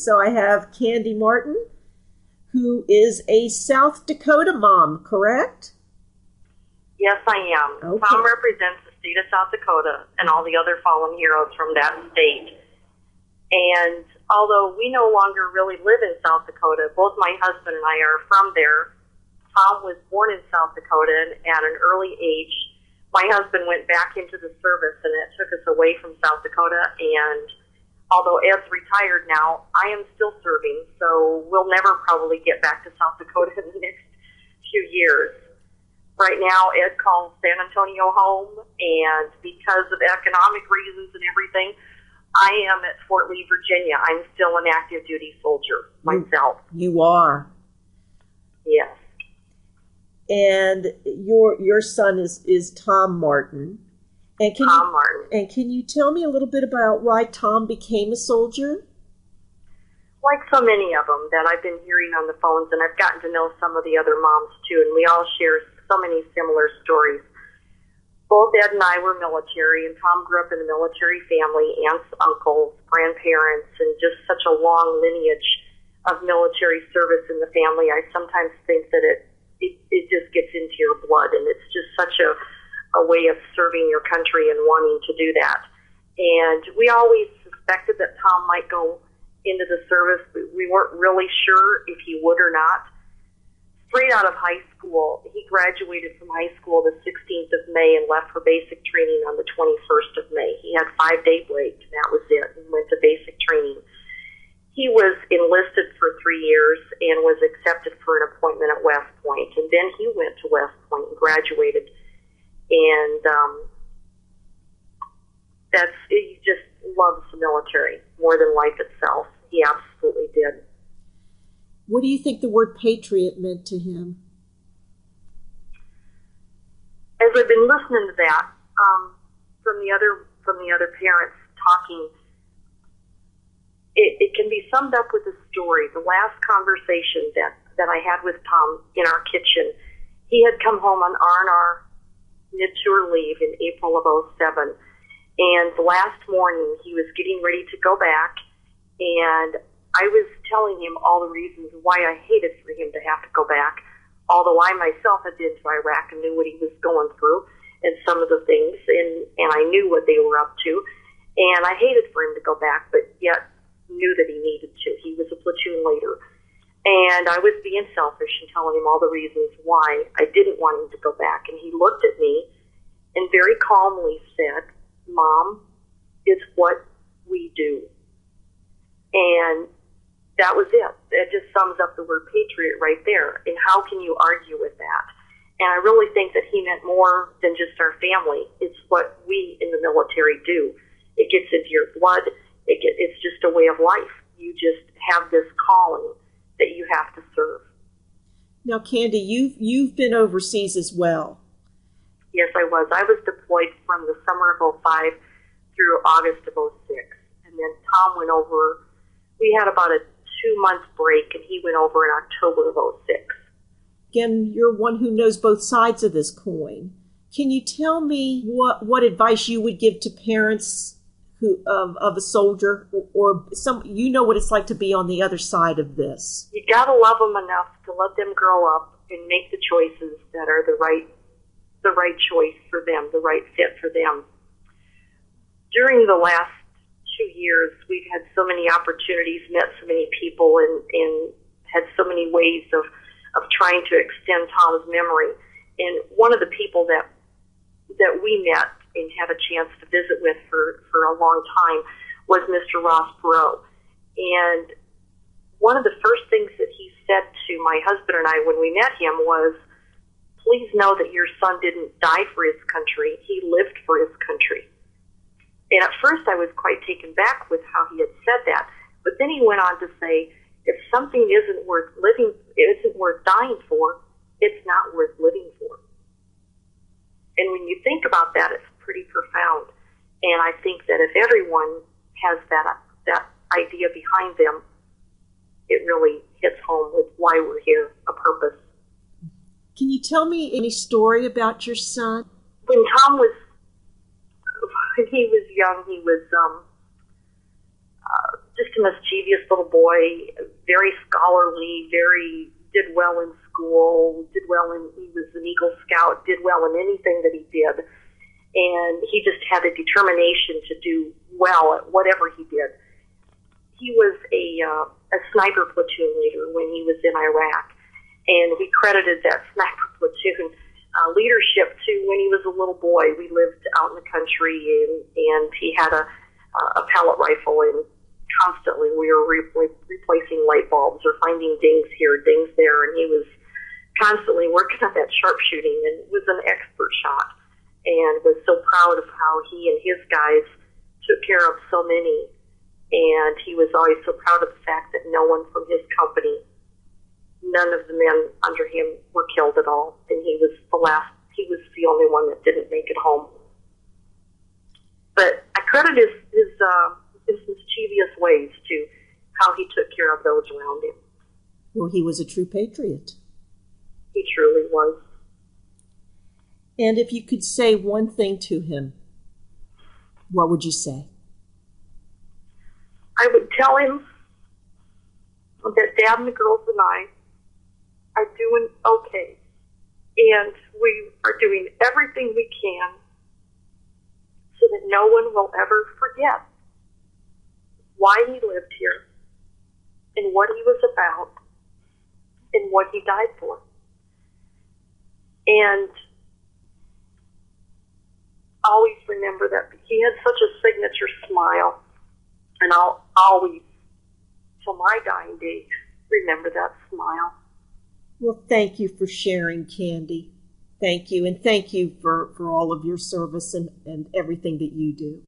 So I have Candy Martin, who is a South Dakota mom, correct? Yes, I am. Okay. Tom represents the state of South Dakota and all the other fallen heroes from that state. And although we no longer really live in South Dakota, both my husband and I are from there. Tom was born in South Dakota, and at an early age, my husband went back into the service, and it took us away from South Dakota. And although Ed's retired now, I am still serving, so we'll never probably get back to South Dakota in the next few years. Right now, Ed calls San Antonio home, and because of economic reasons and everything, I am at Fort Lee, Virginia. I'm still an active duty soldier myself. You are? Yes. And your son is Tom Martin. And Tom Martin. And can you tell me a little bit about why Tom became a soldier? Like so many of them that I've been hearing on the phones, and I've gotten to know some of the other moms too, and we all share so many similar stories. Both Ed and I were military, and Tom grew up in a military family, aunts, uncles, grandparents, and just such a long lineage of military service in the family. I sometimes think that it just gets into your blood, and it's just such a way of serving your country and wanting to do that. And we always suspected that Tom might go into the service, but we weren't really sure if he would or not. Straight out of high school, he graduated from high school the 16th of May and left for basic training on the 21st of May. He had 5-day break, and that was it, and went to basic training. He was enlisted for 3 years and was accepted for an appointment at West Point, and then he went to West Point and graduated. And he just loves the military more than life itself. He absolutely did. What do you think the word patriot meant to him? As I've been listening to that, from the other parents talking, it can be summed up with a story. The last conversation that I had with Tom in our kitchen, he had come home on R&R mid-tour leave in April of '07, and the last morning he was getting ready to go back, and I was telling him all the reasons why I hated for him to have to go back, although I myself had been to Iraq and knew what he was going through and some of the things, and I knew what they were up to, and I hated for him to go back, but yet knew that he needed to. He was a platoon leader, and I was being selfish and telling him all the reasons why I didn't want him to go back, and he looked at me and very calmly said, "Mom, it's what we do." And that was it. It just sums up the word patriot right there. And how can you argue with that? And I really think that he meant more than just our family. It's what we in the military do. It gets into your blood. It's just a way of life. You just have this calling that you have to serve. Now, Candy, you've been overseas as well. Yes, I was. I was deployed from the summer of '05 through August of '06. And then Tom went over. We had about a 2-month break, and he went over in October of '06. Again, you're one who knows both sides of this coin. Can you tell me what advice you would give to parents who of a soldier, or some, you know what it's like to be on the other side of this? You gotta love them enough to let them grow up and make the choices that are the right choice for them, the right fit for them. During the last 2 years, we've had so many opportunities, met so many people, and had so many ways of trying to extend Tom's memory. And one of the people that we met and had a chance to visit with for a long time was Mr. Ross Perot. And one of the first things that he said to my husband and I when we met him was, "Please know that your son didn't die for his country. He lived for his country." And at first I was quite taken back with how he had said that. But then he went on to say, if something isn't worth living, isn't worth dying for, it's not worth living for. And when you think about that, it's pretty profound. And I think that if everyone has that idea behind them, it really hits home with why we're here, a purpose. Can you tell me any story about your son? When he was young, he was just just a mischievous little boy, very scholarly, did well in school, he was an Eagle Scout, did well in anything that he did. And he just had a determination to do well at whatever he did. He was a sniper platoon leader when he was in Iraq, and we credited that sniper platoon leadership to when he was a little boy. We lived out in the country, and he had a pellet rifle, and constantly we were replacing light bulbs or finding dings here, dings there, and he was constantly working on that sharpshooting and was an expert shot, and was so proud of how he and his guys took care of so many. And he was always so proud of the fact that no one from his company, none of the men under him were killed at all. And he was the only one that didn't make it home. But I credit his mischievous ways to how he took care of those around him. Well, he was a true patriot. He truly was. And if you could say one thing to him, what would you say? I would tell him that Dad and the girls and I are doing okay, and we are doing everything we can so that no one will ever forget why he lived here and what he was about and what he died for. And always remember that he had such a signature smile. And I'll always, till my dying day, remember that smile. Well, thank you for sharing, Candy. Thank you. And thank you for all of your service and everything that you do.